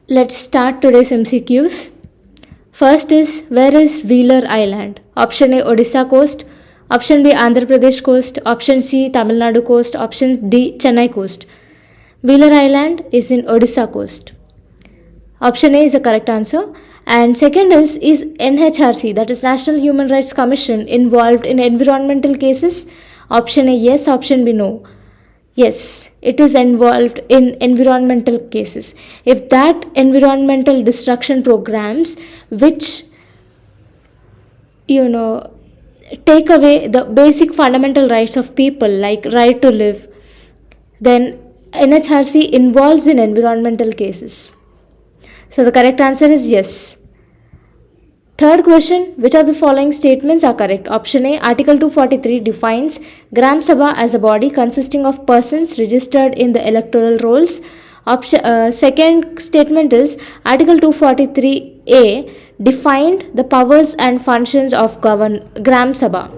Let's start today's MCQs. First is, where is Wheeler Island? Option A, Odisha coast. Option B, Andhra Pradesh coast. Option C, Tamil Nadu coast. Option D, Chennai coast. Wheeler Island is in Odisha coast. Option A is the correct answer. And second is NHRC, that is National Human Rights Commission, involved in environmental cases? Option A, yes. Option B, no. Yes, it is involved in environmental cases. If that environmental destruction programs which take away the basic fundamental rights of people like right to live, then NHRC involves in environmental cases. So the correct answer is yes. Third question, which of the following statements are correct? Option A, Article 243 defines Gram Sabha as a body consisting of persons registered in the electoral rolls. Second statement is Article 243A defined the powers and functions of Gram Sabha.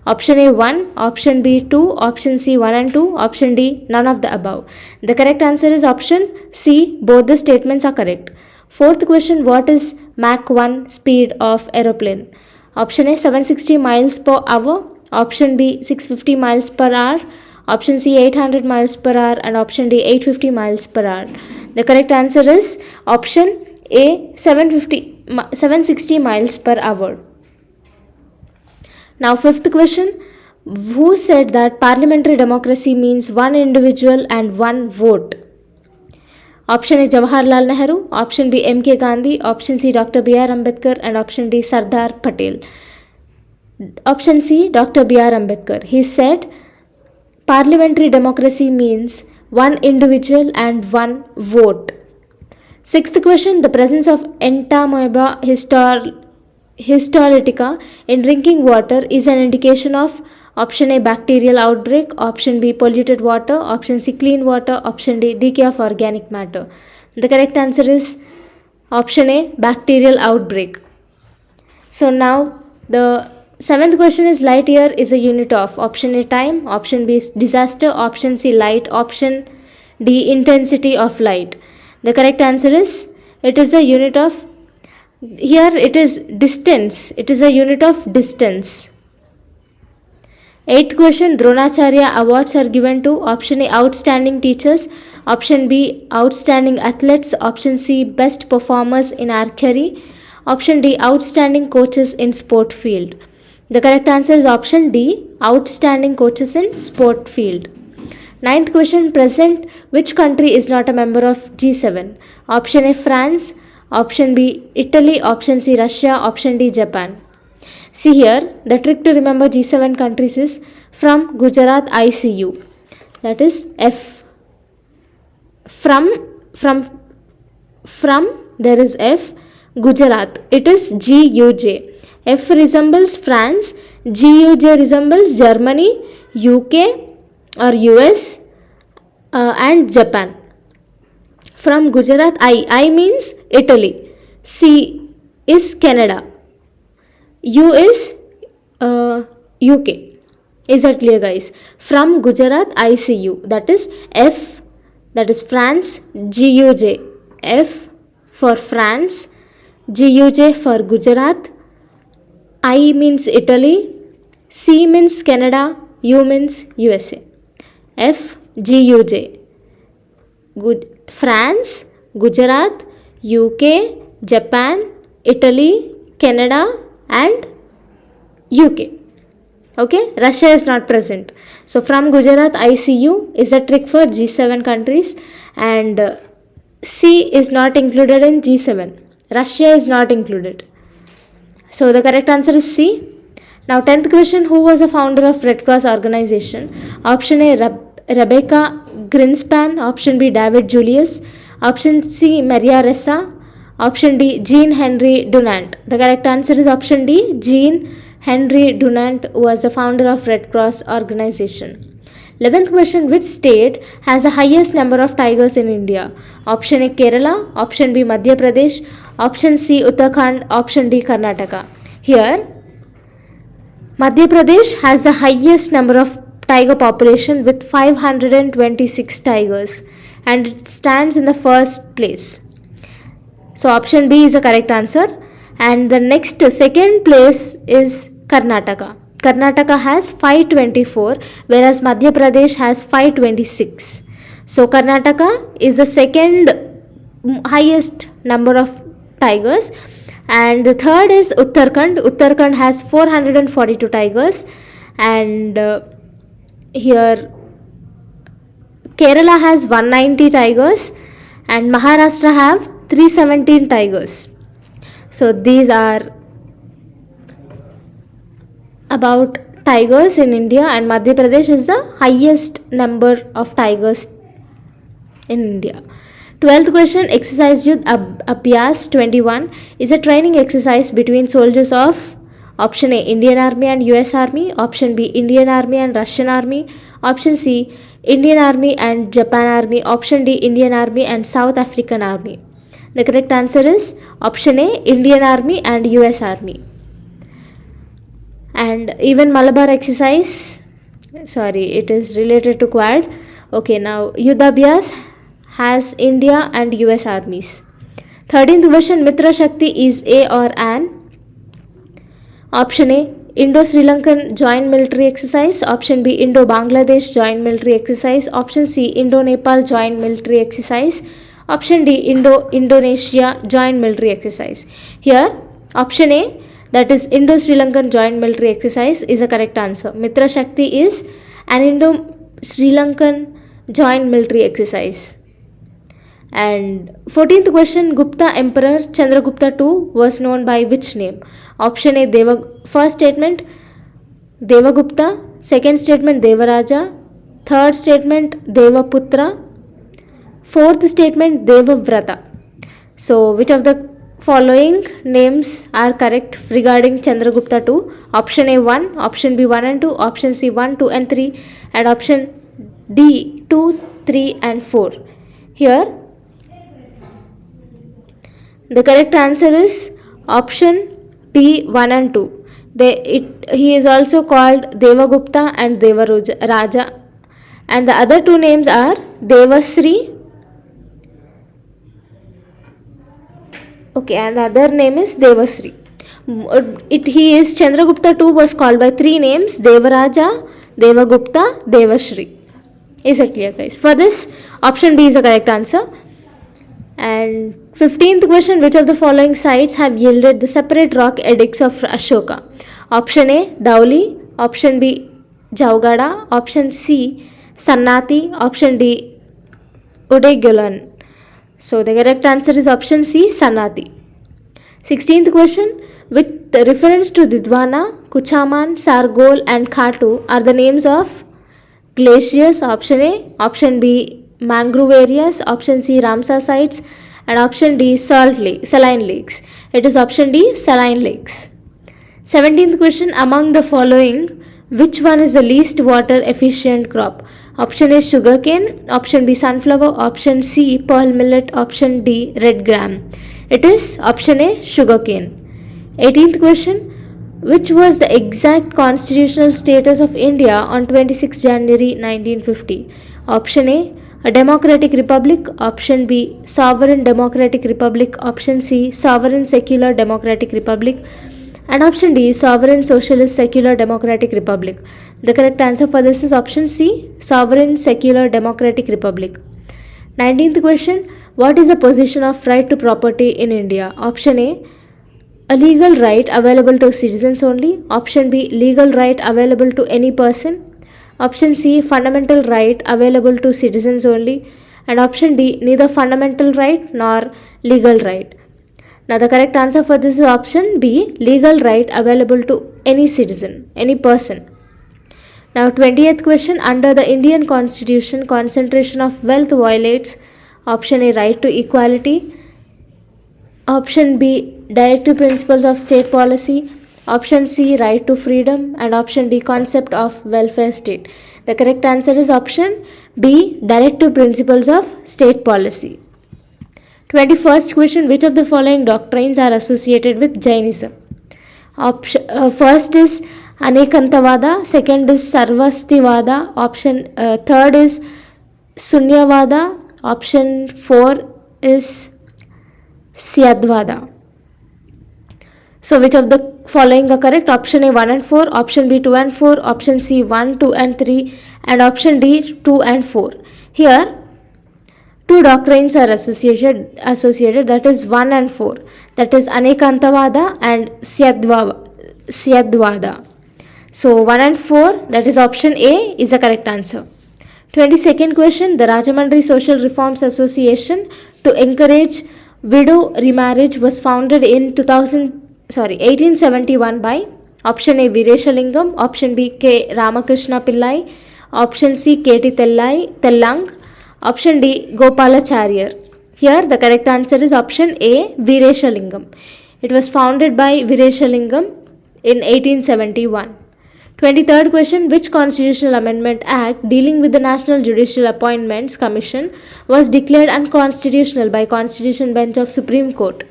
Option A 1, option B 2, option C 1 and 2, option D none of the above. The correct answer is option C, both the statements are correct. Fourth question, what is Mach 1 speed of aeroplane? Option A 760 miles per hour, option B 650 miles per hour, option C 800 miles per hour, and option D 850 miles per hour. The correct answer is option A 760 miles per hour. Now fifth question, who said that parliamentary democracy means one individual and one vote? Option A, Jawaharlal Nehru, option B, M.K. Gandhi, option C, Dr. B.R. Ambedkar, and option D, Sardar Patel. Option C, Dr. B.R. Ambedkar. He said parliamentary democracy means one individual and one vote. Sixth question, the presence of Entamoeba histolytica in drinking water is an indication of option A, bacterial outbreak, option B, polluted water, option C, clean water, option D, decay of organic matter. The correct answer is option A, bacterial outbreak. So now the seventh question is, light year is a unit of option A, time, option B, disaster, option C, light, option D, intensity of light. The correct answer is, it is a unit of, here it is distance, it is a unit of distance. Eighth question, Dronacharya awards are given to option A, outstanding teachers, option B, outstanding athletes, option C, best performers in archery, option D, outstanding coaches in sport field. The correct answer is option D, outstanding coaches in sport field. Ninth question, present which country is not a member of G7? Option A, France, option B, Italy, option C, Russia, option D, Japan. See here, the trick to remember G7 countries is from Gujarat ICU. That is F. From there is F. Gujarat, it is GUJ. F resembles France, GUJ resembles Germany, UK or US and Japan. From Gujarat, I means Italy, C is Canada, U is UK. Is that clear, guys? From Gujarat ICU, that is F, that is France, GUJ, F for France, GUJ for Gujarat, I means Italy, C means Canada, U means USA. F, GUJ, France, Gujarat, UK, Japan, Italy, Canada and UK. Okay, Russia is not present. So from Gujarat ICU is a trick for G7 countries, and C is not included in G7. Russia is not included. So the correct answer is C. Now 10th question, who was the founder of Red Cross organization? Option A, Rebecca Greenspan, option B, David Julius, option C, Maria Ressa, option D, Jean Henry Dunant. The correct answer is option D, Jean Henry Dunant was the founder of Red Cross organization. 11th question, which state has the highest number of tigers in India? Option A, Kerala, option B, Madhya Pradesh, option C, Uttarakhand, option D, Karnataka. Here, Madhya Pradesh has the highest number of tiger population with 526 tigers and it stands in the first place. So option B is the correct answer. And the next second place is Karnataka. Karnataka has 524, whereas Madhya Pradesh has 526. So Karnataka is the second highest number of tigers, and the third is Uttarakhand. Uttarakhand has 442 tigers, and here Kerala has 190 tigers, and Maharashtra have 317 tigers. So these are about tigers in India, and Madhya Pradesh is the highest number of tigers in India. 12th question, exercise Yudh Abhyas 21 is a training exercise between soldiers of option A, Indian Army and US Army, option B, Indian Army and Russian Army, option C, Indian Army and Japan Army, option D, Indian Army and South African Army. The correct answer is option A, Indian Army and US Army. And even Malabar exercise, it is related to Quad. Okay, now Yudh Abhyas has India and US armies. 13th question, Mitra Shakti is a or an? Option A, Indo-Sri Lankan joint military exercise, option B, Indo-Bangladesh joint military exercise, option C, Indo-Nepal joint military exercise, option D, Indo-Indonesia joint military exercise. Here option A, that is Indo-Sri Lankan joint military exercise, is a correct answer. Mitra Shakti is an Indo-Sri Lankan joint military exercise. And 14th question, Gupta Emperor Chandragupta II was known by which name? Option A, first statement Devagupta, second statement Devaraja, third statement Devaputra, fourth statement Devavrata. So which of the following names are correct regarding Chandragupta II? Option A 1, option B 1 and 2, option C 1, 2 and 3, and option D 2, 3 and 4. Here the correct answer is option B 1 and 2. He is also called Devagupta and Devaraja, and the other two names are Devasri. Okay, and the other name is Devasri. Chandragupta II was called by three names: Devaraja, Devagupta, Devasri. Is it clear, guys? For this, option B is the correct answer. And 15th question, which of the following sites have yielded the separate rock edicts of Ashoka? Option A, Dhauli, option B, Jaugada, option C, Sannati, option D, Udaigalan. So the correct answer is option C, Sannati. 16th question, with reference to Didwana, Kuchaman, Sargol and Khatu are the names of glaciers. Option A, option B, mangrove areas, option C, Ramsar sites, and option D, saline lakes. It is option D, saline lakes. 17th question, among the following, which one is the least water efficient crop? Option A, sugarcane, option B, sunflower, option C, pearl millet, option D, red gram. It is option A, sugarcane. 18th question, which was the exact constitutional status of India on 26 January 1950? Option A democratic republic, option B, sovereign democratic republic, option C, sovereign secular democratic republic, and option D, sovereign socialist secular democratic republic. The correct answer for this is option C, sovereign secular democratic republic. 19th question, what is the position of right to property in India? Option A legal right available to citizens only, option B, legal right available to any person, option C, fundamental right available to citizens only, and option D, neither fundamental right nor legal right. Now the correct answer for this is option B, legal right available to any citizen, any person. Now 20th question, under the Indian Constitution, concentration of wealth violates option A, right to equality, option B, directive principles of state policy, option C, right to freedom, and option D, concept of welfare state. The correct answer is option B, directive principles of state policy. 21st question, which of the following doctrines are associated with Jainism? First is Anekantavada, second is Sarvastivada, third is Sunyavada, option 4 is Syadvada. So which of the following are correct? Option A 1 and 4, option B 2 and 4, option C 1, 2 and 3, and option D 2 and 4. Here two doctrines are associated, that is 1 and 4, that is Anekantavada and Syadvada. So 1 and 4, that is option A, is the correct answer. 22nd question, the Rajamandri Social Reforms Association to encourage widow remarriage was founded in 1871 by option A Vireshalingam, option B K Ramakrishna Pillai, option C K.T. Tellang, option D Gopalacharya. Here the correct answer is option A Vireshalingam. It was founded by Vireshalingam in 1871. 23rd question, which constitutional amendment act dealing with the National Judicial Appointments Commission was declared unconstitutional by Constitution Bench of Supreme Court?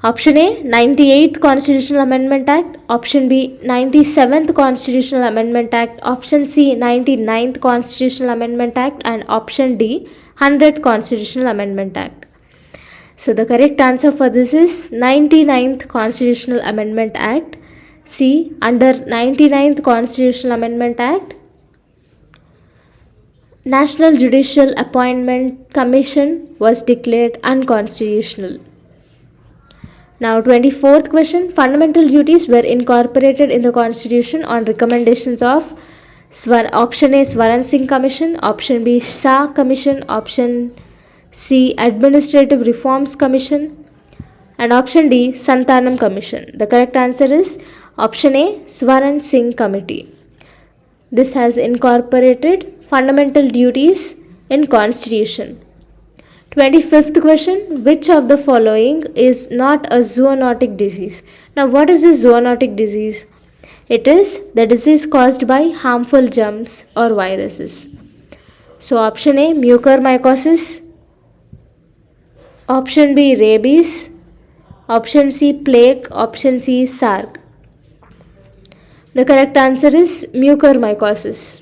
Option A 98th Constitutional Amendment Act, option B 97th Constitutional Amendment Act, option C 99th Constitutional Amendment Act, and option D 100th Constitutional Amendment Act. So the correct answer for this is 99th Constitutional Amendment Act. C. Under 99th Constitutional Amendment Act, National Judicial Appointment Commission was declared unconstitutional. Now 24th question, fundamental duties were incorporated in the Constitution on recommendations of option A Swaran Singh Commission, option B Shah Commission, option C Administrative Reforms Commission, and option D Santanam Commission. The correct answer is option A Swaran Singh Committee. This has incorporated fundamental duties in Constitution. 25th question, which of the following is not a zoonotic disease? Now what is a zoonotic disease? It is the disease caused by harmful germs or viruses. So option A mucormycosis, option B rabies, option C plague, option C sarg. The correct answer is mucormycosis.